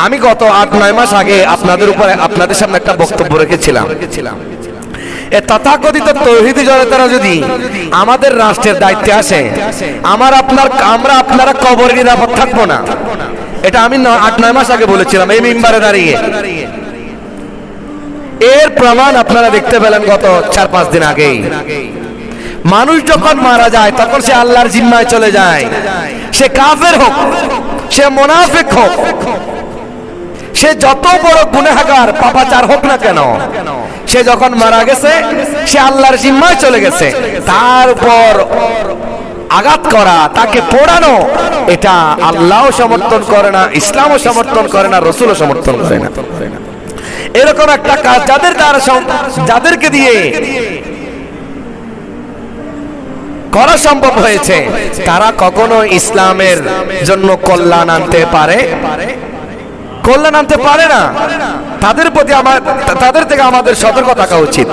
আমি গত 8-9 মাস আগে আপনাদের সামনে একটা বক্তব্য রেখেছিলাম। এ তথাকথিত তৌহিদি জনতারা যদি আমাদের রাষ্ট্রের দায়িত্বে আসে, আমরা আপনারা কবরে নিরাপদ থাকবো না। এটা আমি 8-9 মাস আগে বলেছিলাম এই মিম্বারে দাঁড়িয়ে। এর প্রমাণ আপনারা দেখতে পেলেন গত 4-5 দিন আগেই। মানুষ যখন মারা যায় তখন সে আল্লাহর জিম্মায় চলে যায়। সে কাফের হোক, সে মুনাফিক হোক, সে যত বড় গুনাহগার পাপাচার হোক না কেন, সে যখন মারা গেছে সে আল্লাহর জিম্মায় চলে গেছে। তার উপর আঘাত করা, তাকে পোড়ানো, এটা আল্লাহও সমর্থন করে না, ইসলামও সমর্থন করে না, রাসূলও সমর্থন করে না। এরকম একটা কাজ যাদেরকে দিয়ে করা সম্ভব হয়েছে, তারা কখনো ইসলামের জন্য কল্যাণ আনতে পারে না। তাদের থেকে আমাদের সতর্ক থাকা উচিত।